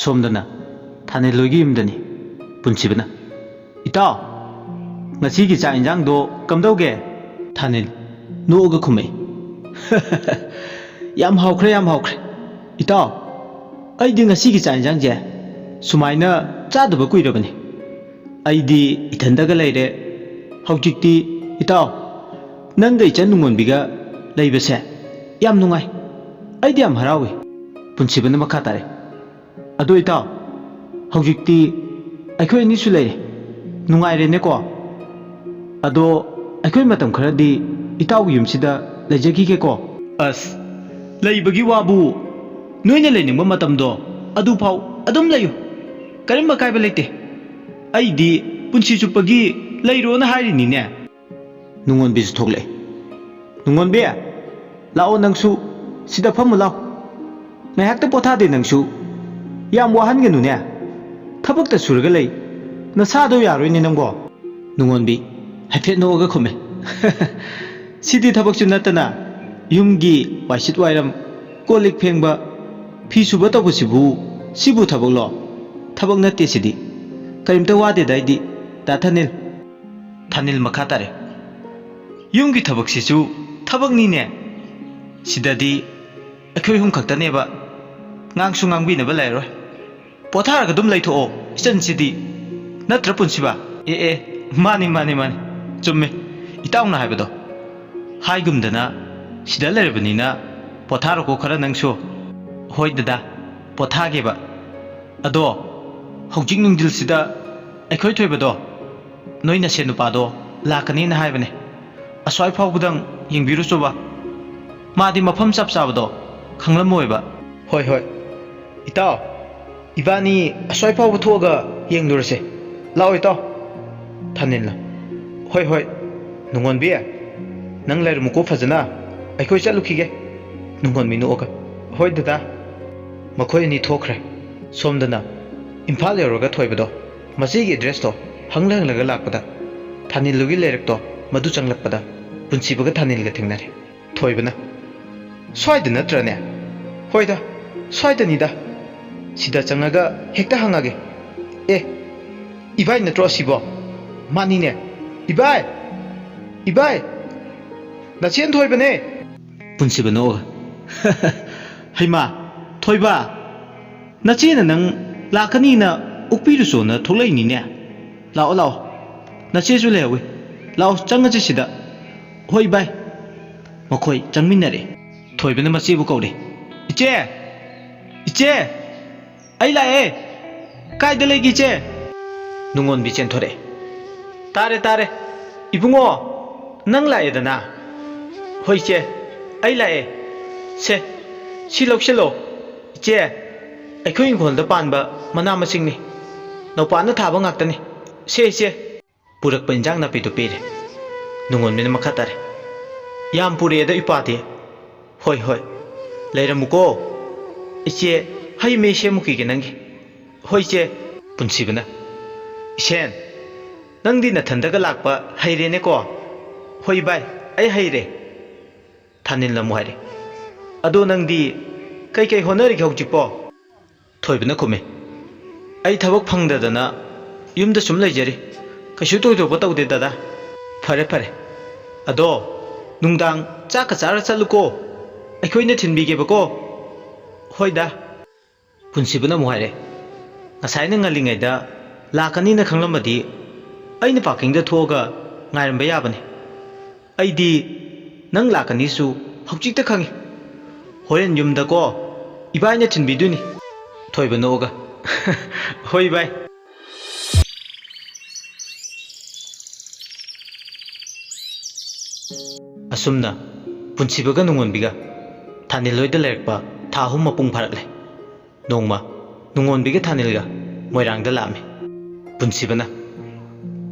ꯁꯣꯝꯗꯅ ꯊꯥꯅꯦꯜꯂꯣꯏꯒꯤ ꯌꯨꯝꯗꯅꯤ ꯄꯨꯟꯁꯤꯕꯅ ꯏꯇꯥꯎ ꯉꯁꯤꯒꯤ ꯆꯥꯛ ꯏꯟꯖꯥꯡꯗꯣ ꯀꯝꯗꯧꯒꯦ ꯊꯥꯅꯦꯜ ꯅꯣꯛꯑꯒ ꯈꯨꯝꯃꯛꯏ ꯌꯥꯝ ꯍꯥꯎꯈ꯭ꯔꯦ ꯌꯥꯝ ꯍꯥꯎꯈ꯭ꯔꯦ ꯏꯇꯥꯎ ꯑꯩꯗꯤ ꯉꯁꯤꯒꯤ ꯆꯥꯛ ꯏꯟꯖꯥꯡꯁꯦ ꯁꯨꯃꯥꯏꯅ ꯆꯥꯗꯕ ꯀꯨꯏꯔꯕꯅꯤ ꯑꯩꯗꯤ ꯏꯊꯟꯗꯒ ꯂꯩꯔꯦ ꯍꯧꯖꯤꯛꯇꯤ ꯏꯇꯥꯎ ꯅꯪꯒ ꯏꯆꯟ ꯅꯨꯡꯉꯣꯟꯕꯤꯒ ꯂꯩꯕꯁꯦ ꯌꯥꯝ ꯅꯨꯡꯉꯥꯏ ꯑꯩꯗꯤ ꯌꯥꯝ ꯍꯔꯥꯎꯏ ꯄꯨꯟꯁꯤꯕꯅ ꯃꯈꯥ ꯇꯥꯔꯦ ꯑꯗꯣ ꯏꯇꯥꯎ ꯍꯧꯖꯤꯛꯇꯤ ꯑꯩꯈꯣꯏ ꯑꯅꯤꯁꯨ ꯂꯩꯔꯦ ꯅꯨꯡꯉꯥꯏꯔꯦꯅꯦꯀꯣ ꯑꯗꯣ ꯑꯩꯈꯣই ꯃꯇꯝ ꯈꯔꯗꯤ ꯏꯇꯥꯎꯒꯤ ꯌꯨꯝꯁꯤꯗ ꯂꯩꯖꯈꯤꯒꯦꯀꯣ ꯑꯁ ꯂꯩꯕꯒꯤ ꯋꯥꯕꯨ ꯅꯣꯏꯅ ꯂꯩꯅꯤꯡꯕ ꯃꯇꯝꯗꯣ ꯑꯗꯨꯐꯥꯎ ꯑꯗꯨꯝ ꯂꯩꯌꯨ ꯀꯔꯤꯝ ꯑꯀꯥꯏꯕ ꯂꯩꯇꯦ ꯑꯩꯗꯤ ꯄꯨꯟꯁꯤ ꯆꯨꯞꯄꯒꯤ ꯂꯩꯔꯣꯅ ꯍꯥꯏꯔꯤꯅꯤꯅꯦ ꯅꯨꯡꯉꯣꯟꯕꯤꯁꯨ ꯊꯣꯛꯂꯛꯑꯦ ꯅꯨꯡꯉꯣꯟꯕꯤ ꯂꯥꯛꯑꯣ ꯅꯪꯁꯨ ꯁꯤꯗ ꯐꯝꯃꯨ ꯂꯥꯎ ꯉꯥꯏꯍꯥꯛꯇ ꯄꯣꯊꯥꯗꯦ ꯅꯪꯁꯨ ꯌꯥꯝ ꯋꯥꯍꯟꯒꯅꯨꯅꯦ ꯊꯕꯛꯇ ꯁꯨꯔꯒ ꯂꯩ ꯅꯁꯥꯗꯣ ꯌꯥꯔꯣꯏꯅꯦ ꯅꯪꯕꯣ ꯅꯨꯡꯉꯣꯟꯕꯤ ꯍꯥꯏꯐꯦꯠ ꯅꯣꯛꯑꯒ ꯈꯨꯝꯃꯦ ꯁꯤꯗꯤ ꯊꯕꯛꯁꯨ ꯅꯠꯇꯅ ꯌꯨꯝꯒꯤ ꯋꯥꯏꯁꯤꯠ ꯋꯥꯏꯔꯝ ꯀꯣꯜ ꯂꯤꯛ ꯐꯦꯡꯕ ꯐꯤ ꯁꯨꯕ ꯇꯧꯕꯁꯤꯕꯨ ꯁꯤꯕꯨ ꯊꯕꯛꯂꯣ ꯊꯕꯛ ꯅꯠꯇꯦ ꯁꯤꯗꯤ ꯀꯔꯤꯝꯇ ꯋꯥꯗꯦꯗ ꯑꯩꯗꯤ ꯗꯥ ꯊꯥꯅꯤꯜ ꯊꯥꯅꯤꯜ ꯃꯈꯥ ꯇꯥꯔꯦ ꯌꯨꯝꯒꯤ ꯊꯕꯛꯁꯤꯁꯨ ꯊꯕꯛꯅꯤꯅꯦ ꯁꯤꯗꯗꯤ ꯑꯩꯈꯣꯏ ꯑꯍꯨꯝ ꯈꯛꯇꯅꯦꯕ ꯉꯥꯡꯁꯨ ꯉꯥꯡꯕꯤꯅꯕ ꯂꯩꯔꯔꯣꯏ ꯄꯣꯊꯥꯔꯒ ꯑꯗꯨꯝ ꯂꯩꯊꯣꯛꯑꯣ ꯏꯆꯟꯁꯤꯗꯤ ꯅꯠꯇ꯭ꯔ ꯄꯨꯟꯁꯤꯕ ꯑꯦ ꯃꯥꯅꯤ ꯃꯥꯅꯤ ꯃꯥꯅꯤ ꯆꯨꯝꯃꯦ ꯏꯇꯥꯎꯅ ꯍꯥꯏꯕꯗꯣ ꯍꯥꯏꯒꯨꯝꯗꯅ ꯁꯤꯗ ꯂꯩꯔꯕꯅꯤꯅ ꯄꯣꯊꯥꯔꯣꯀꯣ ꯈꯔ ꯅꯪꯁꯨ ꯍꯣꯏ ꯗꯗꯥ ꯄꯣꯊꯥꯒꯦꯕ ꯑꯗꯣ ꯍꯧꯖꯤꯛ ꯅꯨꯡꯊꯤꯜꯁꯤꯗ ꯑꯩꯈꯣꯏ ꯊꯣꯏꯕꯗꯣ ꯅꯣꯏ ꯅꯁꯦꯟ ꯅꯨꯄꯥꯗꯣ ꯂꯥꯛꯀꯅꯤꯅ ꯍꯥꯏꯕꯅꯦ ꯑꯁ꯭ꯋꯥꯏ ꯐꯥꯎꯕꯗꯪ ꯌꯦꯡꯕꯤꯔꯨꯆꯣꯕ ꯃꯥꯗꯤ ꯃꯐꯝ ꯆꯞ ꯆꯥꯕꯗꯣ ꯈꯪꯂꯝꯃꯣꯏꯕ ꯍꯣꯏ ꯍꯣꯏ ꯏꯇꯥꯎ 이반이 ꯑꯁ꯭ꯋꯥꯏ ꯐꯥꯎꯕ ꯊꯣꯛꯑꯒ ꯌꯦꯡꯂꯨꯔꯁꯦ ꯂꯥꯛꯑꯣ ꯏꯇꯥꯎ ꯊꯥꯅꯤꯜꯅ ꯍꯣꯏ ꯍꯣꯏ ꯅꯨꯡꯉꯣꯟꯕꯤ ꯅꯪ ꯂꯩꯔꯝꯃꯨꯀꯣ ꯐꯖꯅ ꯑꯩꯈꯣꯏ ꯆꯠꯂꯨꯈꯤꯒꯦ ꯅꯨꯡꯉꯣꯟꯕꯤ ꯅꯣꯛꯑꯒ ꯍꯣꯏ ꯗꯗꯥ ꯃꯈꯣꯏ ꯑꯅꯤ ꯊꯣꯛꯈ꯭ꯔꯦ ꯁꯣꯝꯗꯅ ꯏꯝꯐꯥꯜ ꯌꯧꯔꯒ ꯊꯣꯏꯕꯗꯣ ꯃꯆꯦꯒꯤ ꯑꯦꯗ꯭ꯔꯦꯁꯇꯣ ꯍꯪꯂꯒ ꯂꯥꯛꯄꯗ ꯊꯥꯅꯤꯜꯂꯨꯒꯤ ꯂꯩꯔꯛꯇꯣ ꯃꯗꯨ ꯆꯪꯂꯛꯄꯗ ꯄꯨꯟꯁꯤꯕꯒ ꯊꯥꯅꯤꯜꯒ ꯊꯦꯡꯅꯔꯦ ꯊꯣꯏꯕꯅ ꯁ꯭ꯋꯥꯏꯗ ꯅꯠꯇ꯭ꯔꯅꯦ ꯍꯣꯏꯗ ꯁ꯭ꯋꯥꯏꯗꯅꯤꯗ ꯁꯤꯗ ꯆꯪꯉꯒ ꯍꯦꯛꯇ ꯍꯪꯉꯒꯦ 이바이 ꯅꯠꯇ꯭ꯔꯣ ꯑꯁꯤꯕꯣ ꯃꯥꯅꯤꯅꯦ 이바이 ꯅꯆꯦꯟ ꯊꯣꯏꯕꯅꯦ ꯄꯨꯟꯁꯤꯕ ꯅꯣꯛꯑꯒ ꯍꯩꯃꯥ ꯊꯣꯏꯕ ꯅꯆꯦꯅ ꯅꯪ ꯂꯥꯛꯀꯅꯤꯅ ꯎꯛꯄꯤꯔꯨꯆꯣꯅ ꯊꯣꯛꯂꯛꯏꯅꯤꯅꯦ ꯂꯥꯛꯑꯣ ꯂꯥꯛꯑꯣ ꯅꯆꯦꯁꯨ ꯂꯩꯍꯧꯏ ꯂꯥꯛꯑꯣ ꯆꯪꯉꯁꯤ ꯁꯤꯗ ꯍꯣꯏ ꯏꯕꯥꯏ ꯃꯈꯣꯏ ꯆꯪꯃꯤꯟꯅꯔꯦ ꯊꯣꯏꯕꯅ ꯃꯆꯦꯕꯨ ꯀꯧꯔꯦ ꯏꯆꯦ ꯑꯩ ꯂꯥꯛꯑꯦ ꯀꯥꯏꯗ ꯂꯩꯒꯦ ꯏꯆꯦ ꯅꯨꯡꯉꯣꯟꯕꯤ ꯆꯦꯟꯊꯣꯔꯛꯑꯦ ꯇꯥꯔꯦ 이붕ꯉꯣ ꯅꯪ ꯂꯥꯛꯑꯦꯗꯅ ꯍꯣꯏ ꯏꯆꯦ ꯑꯩ ꯂꯥꯛꯑꯦ ꯁꯦ ꯁꯤ ꯂꯧꯁꯤꯜꯂꯣ ꯏꯆꯦ ꯑꯩꯈꯣꯏ ꯏꯪꯈꯣꯜꯗ ꯄꯥꯟꯕ ꯃꯅꯥ ꯃꯁꯤꯡꯅꯤ ꯅꯧꯄꯥꯅ ꯊꯥꯕ ꯉꯥꯛꯇꯅꯤ ꯁꯦ ꯏꯆꯦ ꯄꯨꯔꯛꯄ ꯏꯟꯖꯥꯡ ꯅꯥꯄꯤꯗꯨ ꯄꯤꯔꯦ ꯅꯨꯡꯉꯣꯟꯕꯤꯅ ꯃꯈꯥ ꯇꯥꯔꯦ ꯌꯥꯝ ꯄꯨꯔꯛꯑꯦꯗ ꯏꯄꯥꯗꯤ ꯍꯣꯏ ꯂꯩꯔꯝꯃꯨꯀꯣ ꯏꯆꯦ ꯍꯩ ꯃꯦ ꯁꯦꯝꯃꯨꯈꯤꯒꯦ ꯅꯪꯒꯤ ꯍꯣꯏ ꯏꯆꯦ ꯄꯨꯟꯁꯤꯕꯅ ꯏꯁꯦꯟ ꯅꯪꯗꯤ ꯅꯊꯟꯗꯒ ꯂꯥꯛꯄ ꯍꯩꯔꯦꯅꯦꯀꯣ ꯍꯣꯏ ꯏꯕꯥꯏ ꯑꯩ ꯍꯩꯔꯦ ꯊꯥꯅꯤꯜꯅ ꯑꯃꯨꯛ ꯍꯥꯏꯔꯦ ꯑꯗꯣ ꯅꯪꯗꯤ ꯀꯩ ꯍꯣꯠꯅꯔꯤꯒꯦ ꯍꯧꯖꯤꯛꯄꯣ ꯊꯣꯏꯕꯅ ꯈꯨꯝꯃꯦ ꯑꯩ ꯊꯕꯛ ꯐꯪꯗꯗꯅ ꯌꯨꯝꯗ ꯁꯨꯝ ꯂꯩꯖꯔꯤ ꯀꯩꯁꯨ ꯊꯣꯏꯗꯣꯛꯄ ꯇꯧꯗꯦ ꯗꯗꯥ ꯐꯔꯦ ꯑꯗꯣ ꯅꯨꯡꯗꯥꯡ ꯆꯥꯛꯀ ꯆꯥꯔ ꯆꯠꯂꯨꯀꯣ ꯑꯩꯈꯣꯏꯅ ꯊꯤꯟꯕꯤꯒꯦꯕꯀꯣ ꯍꯣꯏꯗ ꯄꯨꯟꯁꯤꯕꯅ ꯑꯃꯨꯛ ꯍꯥꯏꯔꯦ ꯉꯁꯥꯏꯅ ꯉꯜꯂꯤꯉꯩꯗ ꯂꯥꯛꯀꯅꯤꯅ ꯈꯪꯂꯝꯃꯗꯤ ꯑꯩꯅ ꯄꯥꯔꯀꯤꯡꯗ ꯊꯣꯛꯑꯒ ꯉꯥꯏꯔꯝꯕ ꯌꯥꯕꯅꯤ ꯑꯩꯗꯤ ꯅꯪ ꯂꯥꯛꯀꯅꯤꯁꯨ ꯍꯧꯖꯤꯛꯇ ꯈꯪꯉꯤ ꯍꯣꯔꯦꯟ ꯌꯨꯝꯗꯀꯣ ꯏꯕꯥꯏꯅ ꯊꯤꯟꯕꯤꯗꯣꯏꯅꯤ ꯊꯣꯏꯕ ꯅꯣꯛꯑꯒ ꯍꯣꯏ ꯏꯕꯥꯏ ꯑꯁꯨꯝꯅ ꯄꯨꯟꯁꯤꯕꯒ ꯅꯨꯡꯉꯣꯟꯕꯤꯒ ꯊꯥꯅꯤꯜꯂꯣꯏꯗ ꯂꯩꯔꯛꯄ ꯊꯥ 3 ꯃꯄꯨꯡ ꯐꯥꯔꯛꯂꯦ ꯅꯣꯡꯃ ꯅꯨꯡꯉꯣꯟꯕꯤꯒ ꯊꯥꯅꯤꯜꯒ ꯃꯣꯏꯔꯥꯡꯗ ꯂꯥꯛꯑꯝꯃꯤ ꯄꯨꯟꯁꯤꯕꯅ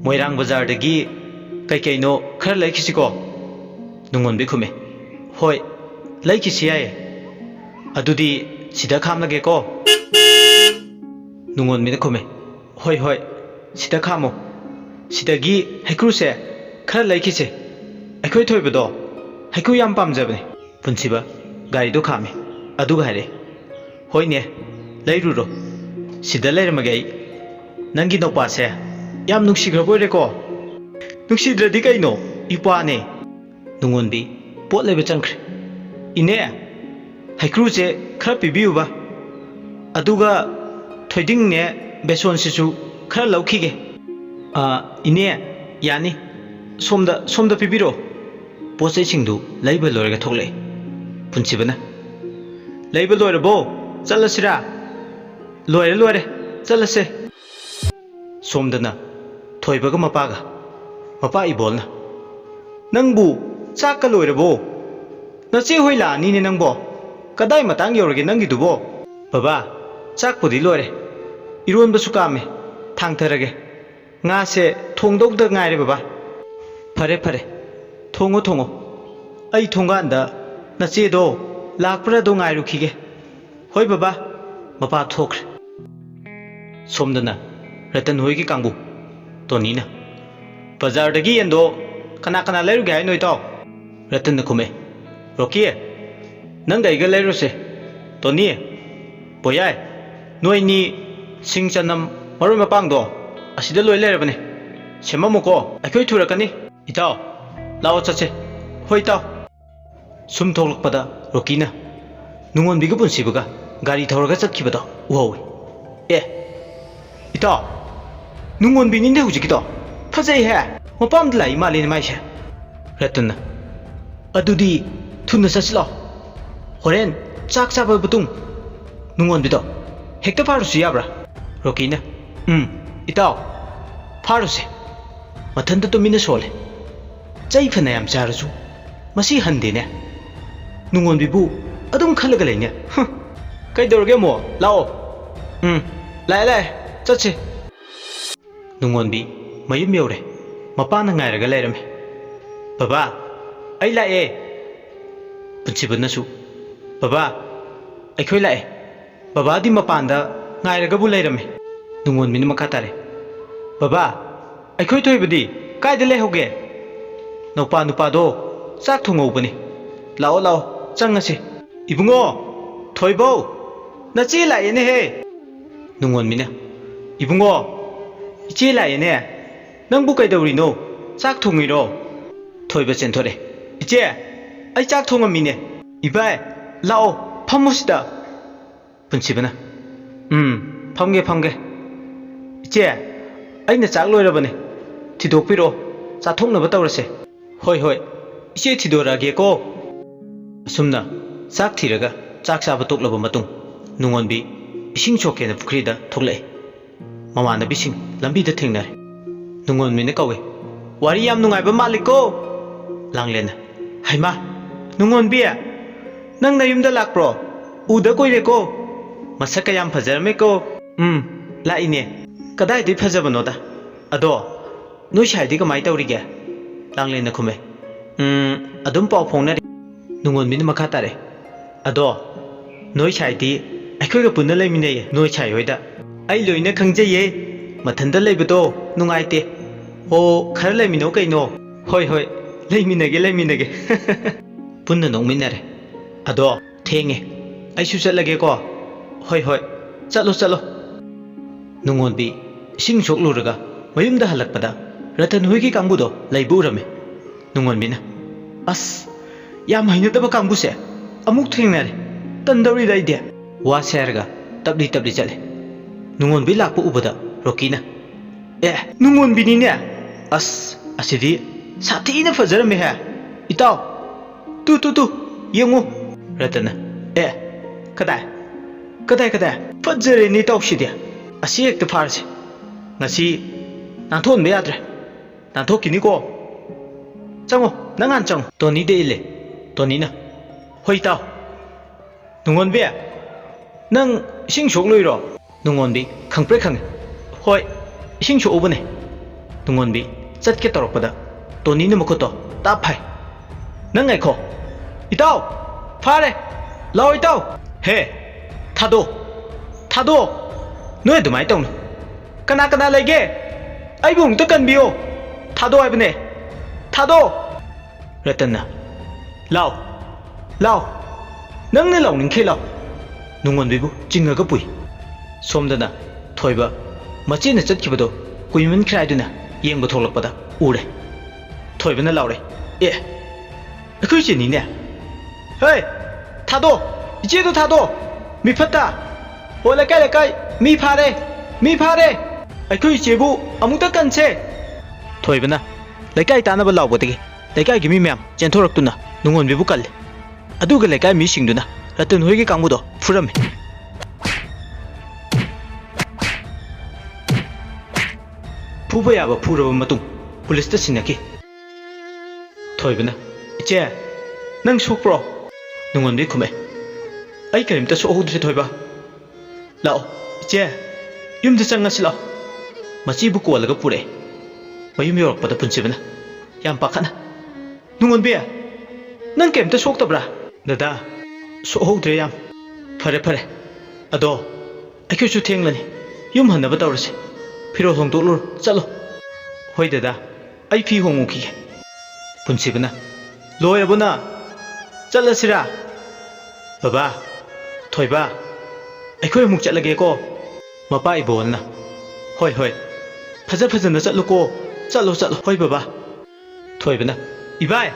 ꯃꯣꯏꯔꯥꯡ ꯕꯖꯥꯔꯗꯒꯤ ꯀꯩꯅꯣ ꯈꯔ ꯂꯩꯈꯤꯁꯤꯀꯣ ꯅꯨꯡꯉꯣꯟꯕꯤ ꯈꯨꯝꯃꯦ ꯍꯣꯏ ꯂꯩꯈꯤꯁꯤ ꯌꯥꯏꯌꯦ ꯑꯗꯨꯗꯤ ꯁꯤꯗ ꯈꯥꯝꯂꯒꯦꯀꯣ ꯅꯨꯡꯉꯣꯟꯕꯤꯅ ꯈꯨꯝꯃꯦ ꯍꯣꯏ ꯁꯤꯗ ꯈꯥꯝꯃꯣ ꯁꯤꯗꯒꯤ ꯍꯩꯀ꯭ꯔꯨꯁꯦ ꯈꯔ ꯂꯩꯈꯤꯁꯦ ꯑꯩꯈꯣꯏ ꯊꯣꯏꯕꯗꯣ ꯍꯩꯀ꯭ꯔꯨ ꯌꯥꯝ ꯄꯥꯝꯖꯕꯅꯦ ꯄꯨꯟꯁꯤꯕ ꯒꯥꯔꯤꯗꯣ ꯈꯥꯝꯃꯦ ꯑꯗꯨꯒ ꯍꯥꯏꯔꯦ ꯍꯣꯏꯅꯦ ꯂꯩꯔꯨꯔꯣ Sida leirmage nangi no pase yam nungsigrabo reko nungsidradi kaino ipane Nungonbi pot leba changkhre ine haikru je khara pibiuba aduga thoiding ne beson sisu khara laukhige ine yani somda pibiro posai singdu laiba loiraga thokle punchibana laiba loirabo chalasira loire chalase somdana thoibaga mapa ibolna nangbu chaka loirabo nache hoila ni ne nangbo kadai matang yorge nangi dubo baba chak pudi loire iron basu kame thang tharage nga se thongdok da ngai re baba phare thongo ai thonga anda nache do lakpra do ngai ru khige hoi baba mapa thokre somdana ratan hoigi kangbu tonina bazar dagi endo kana leru gai noi taw ratan na khume roki nang dai ga leru se toni boyai noi ni singchanam maru mapang do asida loi leru bane semamuko akhoi thurakani itaw lao chache hoi taw sum tholakpada rokina Nungonbi ga punsibaga gari thawraga chatkibada uhawi itaw Nungonbi ni ne hujikito phajai he mapamda lai mali maise ratuna adudi thunna sasilo horen chak chaba butung Nungonbi do hekta pharusi yabra rokina itaw pharusi mathanda to mina sole chai phana yam charasu masi hande ne Nungonbi bu adum khalaga leine kai dorge mo lao lai chachi Nungonbi mayum yore mapana ngairaga leirame baba ai lae punchibanasu baba aikhoi lae baba di mapanda ngairaga bu leirame Nungonbi ni makatare baba aikhoi thoibadi kaida lehoge nupa do chak thongobani lao changase ibungo thoibo nachi lae ne he Nungonbi na ibungo iche lae ne nangbu kaidawrino chak thongiro thoiba chenthore iche ai chak thongamine ibai lao phamusida punchibana phamge iche aina chak loirabane thidokpiro chathoknaba tawrase hoi iche thidorage ko sumna chak thiraga chak chaba toklaba matung Nungonbi ising chokena pukrida thoklai mamana bising lambi da thengnare Nungonbi ne kawe wari yam nungai ba maliko langlena haima Nungonbi nang na yumda lakpro uda koire ko masaka yam phajarme ko la ine kadai di phajabano da ado noi shaidi ka mai tawrige langlena khume adum paw phongnari Nungonbi ne makha tare ado noi shaidi aikhoi ga punna leimine noi chai hoida ai loina khangjaye mathanda leibado nungaite o khara leimino kaino hoi leiminage punna nongminare ado thenge ai su chatlage ko hoi chalo Nungonbi sing sokluraga mayumda halakpada ratan hoigi kangbudo leiburame Nungonbi na as yam hainadaba kangbuse amuk thengnare tandawri daide wa serga tabli chale Nungonbi lakpu ubada rokina Nungonbi ni ne as asidi sathi na fajarame ha itaw tu yengu ratana kadai fajare ni tawshide asi ekta farse ngasi nanthon be yadre nanthokini ko chango nangan chang toni de ile toni na hoi taw Nungonbi nang ising sok loiro Nungonbi khangpre khang hoi ising sok ubane Nungonbi chatke torokpada toni na makoto ta phai nang ngai kho itaw phare lao itaw he thado noi dumai tong kana lege ai bung to kan bio thado ai bane thado ratana lao nang ne lao ning khe lao Nungonbi bu jinga ga pui somdana ꯊꯣꯏꯕ ꯃꯆꯦꯅ ꯆꯠꯈꯤꯕꯗꯣ ꯀꯨꯏꯃꯟꯈ꯭ꯔꯦ ꯍꯥꯏꯗꯨꯅ ꯌꯦꯡꯕ ꯊꯣꯛꯂꯛꯄꯗ ꯎꯔꯦ ꯊꯣꯏꯕꯅ ꯂꯥꯎꯔꯦ ꯑꯦ ꯑꯩꯈꯣꯏ ꯏꯆꯦꯅꯤꯅꯦ ꯍꯦ ꯊꯥꯗꯣ ꯏꯆꯦꯗꯣ ꯊꯥꯗꯣ ꯃꯤ ꯐꯠꯇ ꯍꯣ ꯂꯩꯀꯥꯏ ꯂꯩꯀꯥꯏ ꯃꯤ ꯐꯥꯔꯦ ꯑꯩꯈꯣꯏ ꯏꯆꯦꯕꯨ ꯑꯃꯨꯛꯇ ꯀꯟꯁꯦ ꯊꯣꯏꯕꯅ ꯂꯩꯀꯥꯏ ꯇꯥꯅꯕ ꯂꯥꯎꯕꯗꯒꯤ ꯂꯩꯀꯥꯏꯒꯤ ꯃꯤ ꯃꯌꯥꯝ ꯆꯦꯟꯊꯣꯔꯛꯇꯨꯅ ꯅꯨꯡꯉꯣꯟꯕꯤꯕꯨ ꯀꯜꯂꯦ ꯑꯗꯨꯒ ꯂꯩꯀꯥꯏ ꯃꯤꯁꯤꯡꯗꯨꯅ ꯔꯇꯟ ꯍꯣꯏꯒꯤ ꯀꯥꯡꯕꯨꯗꯣ ꯐꯨꯔꯝꯃꯤ ꯐꯨꯕ ꯌꯥꯕ ꯐꯨꯔꯕ ꯃꯇꯨꯡ ꯄꯨꯂꯤꯁꯇ ꯁꯤꯟꯅꯈꯤ ꯊꯣꯏꯕꯅ ꯏꯆꯦ ꯅꯪ ꯁꯣꯛꯄ꯭ꯔꯣ ꯅꯨꯡꯉꯣꯟꯕꯤ ꯈꯨꯝꯃꯦ ꯑꯩ ꯀꯔꯤꯝꯇ ꯁꯣꯛꯍꯧꯗ꯭ꯔꯦ ꯊꯣꯏꯕ ꯂꯥꯛꯑꯣ ꯏꯆꯦ ꯌꯨꯝꯗ ꯆꯪꯉꯁꯤ ꯂꯥꯛꯑꯣ ꯃꯆꯤꯕꯨ ꯀꯣꯜꯂꯒ ꯄꯨꯔꯛꯑꯦ ꯃꯌꯨꯝ ꯌꯧꯔꯛꯄꯗ ꯄꯨꯟꯁꯤꯕꯅ ꯌꯥꯝ ꯄꯥꯈꯠꯅ ꯅꯨꯡꯉꯣꯟꯕꯤ ꯅꯪ ꯀꯔꯤꯝꯇ ꯁꯣꯛꯇꯕ꯭ꯔꯥ ꯗꯗꯥ ꯁꯣꯛꯍꯧꯗ꯭ꯔꯦ ꯌꯥꯝ ꯐꯔꯦ ꯑꯗꯣ ꯑꯩꯈꯣꯏꯁꯨ ꯊꯦꯡꯂꯅꯤ ꯌꯨꯝ ꯍꯟꯅꯕ ꯇꯧꯔꯁꯤ ꯐꯤꯔꯣꯜ ꯍꯣꯡꯗꯣꯛꯂꯨꯔꯣ ꯆꯠꯂꯣ ꯍꯣꯏ ꯗꯗꯥ ꯑꯩ ꯐꯤ ꯍꯣꯡꯉꯨꯈꯤꯒꯦ ꯄꯨꯟꯁꯤꯕꯅ ꯂꯣꯏꯔꯕꯣꯅ ꯆꯠꯂꯁꯤꯔꯥ ꯕꯕꯥ ꯊꯣꯏꯕ ꯑꯩꯈꯣꯏ ꯑꯃꯨꯛ ꯆꯠꯂꯒꯦꯀꯣ ꯃꯄꯥ ꯏꯕꯣꯜꯅ ꯍꯣꯏ ꯐꯖꯅ ꯆꯠꯂꯨꯀꯣ ꯆꯠꯂꯣ ꯍꯣꯏ ꯕꯕꯥ ꯊꯣꯏꯕꯅ ꯏꯕꯥꯏ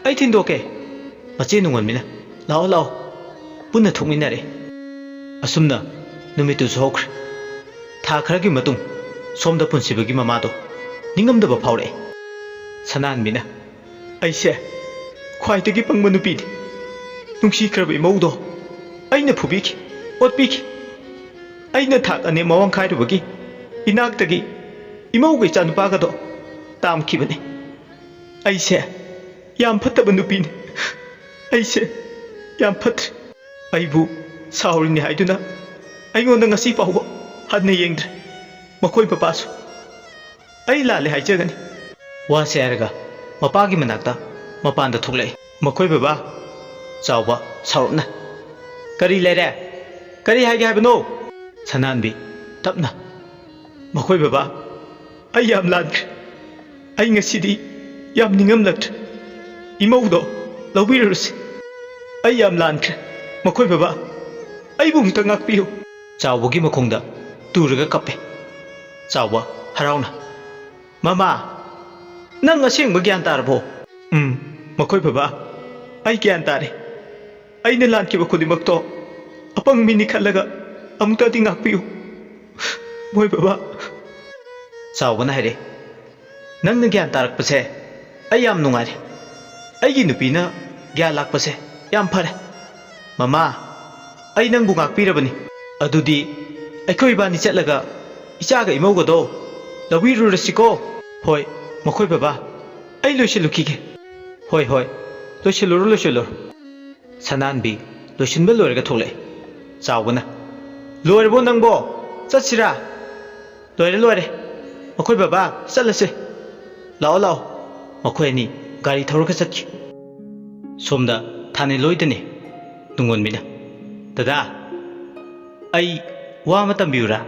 ꯑꯩ ꯊꯤꯟꯗꯣꯛꯀꯦ ꯃꯆꯦ ꯅꯨꯡꯉꯣꯟꯕꯤꯅ ꯂꯥꯛꯑꯣ ꯄꯨꯟꯅ ꯊꯣꯛꯃꯤꯟꯅꯔꯦ ꯑꯁꯨꯝꯅ ꯅꯨꯃꯤꯠꯇꯨꯁꯨ ꯍꯧꯈ꯭ꯔꯦ ꯊꯥ ꯈꯔꯒꯤ ꯃꯇꯨꯡ ꯁꯣꯝꯗ ꯄꯨꯟꯁꯤꯕꯒꯤ ꯃꯃꯥꯗꯣ ꯅꯤꯡꯉꯝꯗꯕ ꯐꯥꯎꯔꯛꯑꯦ ꯁꯅꯥꯟꯕꯤꯅ ꯑꯩꯁꯦ ꯈ꯭ꯋꯥꯏꯗꯒꯤ ꯄꯪꯕ ꯅꯨꯄꯤꯅꯤ ꯅꯨꯡꯁꯤꯈ꯭ꯔꯕ ꯏꯃꯧꯗꯣ ꯑꯩꯅ ꯐꯨꯕꯤꯈꯤ ꯑꯣꯠꯄꯤꯈꯤ ꯑꯩꯅ ꯊꯥꯛ ꯑꯅꯦꯝ ꯃꯋꯥꯡ ꯈꯥꯏꯔꯨꯕꯒꯤ ꯏꯅꯥꯛꯇꯒꯤ ꯏꯃꯧꯒ ꯏꯆꯥꯅꯨꯄꯥꯒꯗꯣ ꯇꯥꯝꯈꯤꯕꯅꯤ ꯑꯩꯁꯦ ꯌꯥꯝ ꯐꯠꯇꯕ ꯅꯨꯄꯤꯅꯤ ꯑꯩꯁꯦ ꯌꯥꯝ ꯐꯠꯇ꯭ꯔꯦ ꯑꯩꯕꯨ ꯁꯥꯎꯔꯤꯅꯤ ꯍꯥꯏꯗꯨꯅ ꯑꯩꯉꯣꯟꯗ ꯉꯁꯤ ꯐꯥꯎꯕ ꯍꯟꯅ ꯌꯦꯡꯗ꯭ꯔꯦ ꯃꯈꯣꯏ ꯕꯕꯥꯁꯨ ꯑꯩ ꯂꯥꯜꯂꯦ ꯍꯥꯏꯖꯒꯅꯤ ꯋꯥꯁꯦ ꯍꯥꯏꯔꯒ ꯃꯄꯥꯒꯤ ꯃꯅꯥꯛꯇ ꯃꯄꯥꯟꯗ ꯊꯣꯛꯂꯛꯑꯦ ꯃꯈꯣꯏ ꯕꯕꯥ ꯆꯥꯎꯕ ꯁꯥꯎꯔꯞꯅ ꯀꯔꯤ ꯂꯩꯔꯦ ꯀꯔꯤ ꯍꯥꯏꯒꯦ ꯍꯥꯏꯕꯅꯣ ꯁꯅꯥꯟꯕꯤ ꯇꯞꯅ ꯃꯈꯣꯏ ꯕꯕꯥ ꯑꯩ ꯌꯥꯝ ꯂꯥꯟꯈ꯭ꯔꯦ ꯑꯩ ꯉꯁꯤꯗꯤ ꯌꯥꯝ ꯅꯤꯡꯉꯝꯂꯛꯇ꯭ꯔꯦ ꯏꯃꯧꯗꯣ ꯂꯧꯕꯤꯔꯨꯔꯁꯤ ꯑꯩ ꯌꯥꯝ ꯂꯥꯟꯈ꯭ꯔꯦ ꯃꯈꯣꯏ ꯕꯕꯥ ꯑꯩꯕꯨ ꯑꯃꯨꯛꯇ ꯉꯥꯛꯄꯤꯌꯨ ꯆꯥꯎꯕꯒꯤ ꯃꯈꯣꯡꯗ ꯇꯨꯔꯒ ꯀꯞꯄꯦ ꯆꯥꯎꯕ ꯍꯔꯥꯎꯅ ꯃꯃꯥ ꯅꯪ ꯑꯁꯦꯡꯕ ꯒ꯭ꯌꯥꯟ ꯇꯥꯔꯕꯣ ꯃꯈꯣꯏ ꯕꯕꯥ ꯑꯩ ꯒ꯭ꯌꯥꯟ ꯇꯥꯔꯦ ꯑꯩꯅ ꯂꯥꯟꯈꯤꯕ ꯈꯨꯗꯤꯡꯃꯛꯇꯣ ꯑꯄꯪꯕꯤꯅꯤ ꯈꯜꯂꯒ ꯑꯃꯨꯛꯇꯗꯤ ꯉꯥꯛꯄꯤꯌꯨ ꯃꯣꯏ ꯕꯕꯥ ꯆꯥꯎꯕꯅ ꯍꯥꯏꯔꯦ ꯅꯪꯅ ꯒ꯭ꯌꯥꯟ ꯇꯥꯔꯛꯄꯁꯦ ꯑꯩ ꯌꯥꯝ ꯅꯨꯡꯉꯥꯏꯔꯦ ꯑꯩꯒꯤ ꯅꯨꯄꯤꯅ ꯒ꯭ꯌꯥꯟ ꯂꯥꯛꯄꯁꯦ ꯌꯥꯝ ꯐꯔꯦ ꯃꯃꯥ ꯑꯩ ꯅꯪꯕꯨ ꯉꯥꯛꯄꯤꯔꯕꯅꯤ ꯑꯗꯨꯗꯤ ꯑꯩꯈꯣꯏ ꯏꯕꯥꯅꯤ ꯆꯠꯂꯒ ꯏꯆꯥꯒ ꯏꯃꯧꯒꯗꯣ ꯂꯧꯕꯤꯔꯨꯔꯁꯤꯀꯣ ꯍꯣꯏ ꯃꯈꯣꯏ ꯕꯕꯥ ꯑꯩ ꯂꯣꯏꯁꯤꯜꯂꯨꯈꯤꯒꯦ ꯍꯣꯏ ꯂꯣꯏꯁꯤꯜꯂꯨꯔꯣ ꯁꯅꯥꯟꯕꯤ ꯂꯣꯏꯁꯤꯟꯕ ꯂꯣꯏꯔꯒ ꯊꯣꯛꯂꯛꯑꯦ ꯆꯥꯎꯕꯅ ꯂꯣꯏꯔꯕꯣ ꯅꯪꯕꯣ ꯆꯠꯁꯤꯔꯥ ꯂꯣꯏꯔꯦ ꯃꯈꯣꯏ ꯕꯕꯥ ꯆꯠꯂꯁꯦ ꯂꯥꯛꯑꯣ ꯃꯈꯣꯏ ꯑꯅꯤ ꯒꯥꯔꯤ ꯊꯧꯔꯒ ꯆꯠꯈꯤ ꯁꯣꯝꯗ ꯊꯥꯅꯦꯂꯣꯏꯗꯅꯦ ꯅꯨꯡꯉꯣꯟꯕꯤꯅ ꯗꯗꯥ ꯑꯩ ꯋꯥ ꯑꯃ ꯇꯝꯕꯤꯌꯨꯔꯥ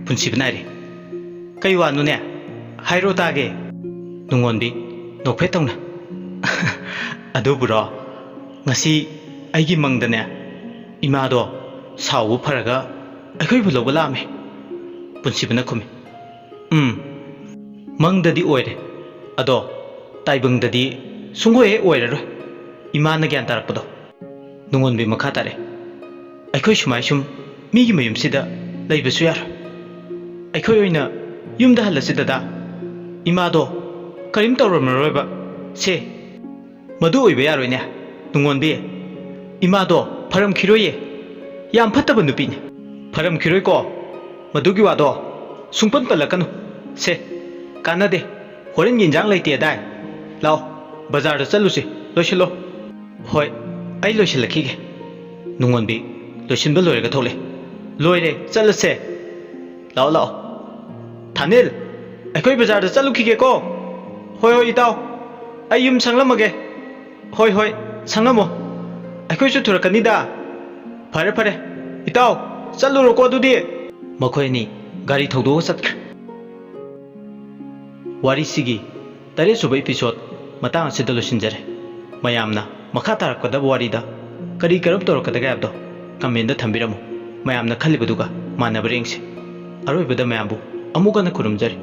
ꯄꯨꯟꯁꯤꯕꯅ ꯍꯥꯏꯔꯦ ꯀꯩ ꯋꯥꯅꯣꯅꯦ ꯍꯥꯏꯔꯣ ꯇꯥꯒꯦ ꯅꯨꯡꯉꯣꯟꯕꯤ ꯅꯣꯛꯐꯦꯠ ꯇꯧꯅ ꯑꯗꯨꯕꯨꯔꯣ ꯉꯁꯤ ꯑꯩꯒꯤ ꯃꯪꯗꯅꯦ ꯏꯃꯥꯗꯣ ꯁꯥꯎꯕ ꯐꯔꯒ ꯑꯩꯈꯣꯏꯕꯨ ꯂꯧꯕ ꯂꯥꯛꯑꯝꯃꯦ ꯄꯨꯟꯁꯤꯕꯅ ꯈꯨꯝꯃꯤ ꯃꯪꯗꯗꯤ ꯑꯣꯏꯔꯦ ꯑꯗꯣ ꯇꯥꯏꯕꯪꯗꯗꯤ ꯁꯨꯡꯍꯣꯏ ꯍꯦꯛ ꯑꯣꯏꯔꯔꯣꯏ ꯏꯃꯥꯅ ꯒ꯭ꯌꯥꯟ ꯇꯥꯔꯛꯄꯗꯣ ꯅꯨꯡꯉꯣꯟꯕꯤ ꯃꯈꯥ ꯇꯥꯔꯦ ꯑꯩꯈꯣꯏ ꯁꯨꯝ ꯃꯤꯒꯤ ꯃꯌꯨꯝꯁꯤꯗ ꯂꯩꯕꯁꯨ ꯌꯥꯔꯣꯏ ꯑꯩꯈꯣꯏ ꯑꯣꯏꯅ ꯌꯨꯝꯗ ꯍꯜꯂꯁꯤ ꯗꯗꯥ ꯏꯃꯥꯗꯣ ꯀꯔꯤꯝ ꯇꯧꯔꯝꯃꯔꯣꯏꯕ ꯁꯦ ꯃꯗꯨ ꯑꯣꯏꯕ ꯌꯥꯔꯣꯏꯅꯦ ꯅꯨꯡꯉꯣꯟꯕꯤ ꯏꯃꯥꯗꯣ ꯐꯔꯝꯈꯤꯔꯣꯏꯌꯦ ꯌꯥꯝ ꯐꯠꯇꯕ ꯅꯨꯄꯤꯅꯤ ꯐꯔꯝꯈꯤꯔꯣꯏꯀꯣ ꯃꯗꯨꯒꯤ ꯋꯥꯗꯣ ꯁꯨꯡꯄꯟ ꯄꯜꯂꯛꯀꯅꯨ ꯁꯦ ꯀꯥꯟꯅꯗꯦ ꯍꯣꯔꯦꯟ ꯌꯦꯟꯖꯥꯡ ꯂꯩꯇꯦꯗꯥꯏ ꯂꯥꯛꯑꯣ ꯕꯖꯥꯔꯗ ꯆꯠꯂꯨꯁꯤ ꯂꯣꯏꯁꯤꯜꯂꯣ ꯍꯣꯏ ꯑꯩ ꯂꯣꯏꯁꯤꯜꯂꯛꯈꯤꯒꯦ ꯅꯨꯡꯉꯣꯟꯕꯤ ꯂꯣꯏꯁꯤꯟꯕ ꯂꯣꯏꯔꯒ ꯊꯣꯛꯂꯛꯑꯦ ꯂꯣꯏꯔꯦ ꯆꯠꯂꯁꯦ ꯂꯥꯛꯑꯣ ꯊꯥꯅꯦꯜ ꯑꯩꯈꯣꯏ ꯕꯖꯥꯔꯗ ꯆꯠꯂꯨꯈꯤꯒꯦꯀꯣ ꯍꯣꯏ ꯏꯇꯥꯎ ꯑꯩ ꯌꯨꯝ ꯁꯪꯂꯝꯃꯒꯦ ꯍꯣꯏ ꯁꯪꯂꯝꯃꯣ ꯑꯩꯈꯣꯏꯁꯨ ꯊꯨꯔꯛꯀꯅꯤꯗ ꯐꯔꯦ ꯏꯇꯥꯎ ꯆꯠꯂꯨꯔꯣꯀꯣ ꯑꯗꯨꯗꯤ ꯃꯈꯣꯏ ꯑꯅꯤ ꯒꯥꯔꯤ ꯊꯧꯗꯣꯛꯑ ꯆꯠꯈ꯭ꯔꯦ ꯋꯥꯔꯤꯁꯤꯒꯤ 8th ꯏꯄꯤꯁꯣꯗ ꯃꯇꯥꯡ ꯑꯁꯤꯗ ꯂꯣꯏꯁꯤꯟꯖꯔꯦ ꯃꯌꯥꯝꯅ ꯃꯈꯥ ꯇꯥꯔꯛꯀꯗꯕ ꯋꯥꯔꯤꯗ ꯀꯔꯤ ꯀꯔꯝ ꯇꯧꯔꯛꯀꯗꯒꯦ ꯍꯥꯏꯕꯗꯣ ꯀꯃꯦꯟꯗ ꯊꯝꯕꯤꯔꯝꯃꯨ ꯃꯌꯥꯝꯅ ꯈꯜꯂꯤꯕꯗꯨꯒ ꯃꯥꯟꯅꯕ꯭ꯔꯥ ꯌꯦꯡꯁꯤ ꯑꯔꯣꯏꯕꯗ ꯃꯌꯥꯝꯕꯨ ꯑꯃꯨꯛ ꯍꯟꯅ ꯈꯨꯔꯨꯝꯖꯔꯤ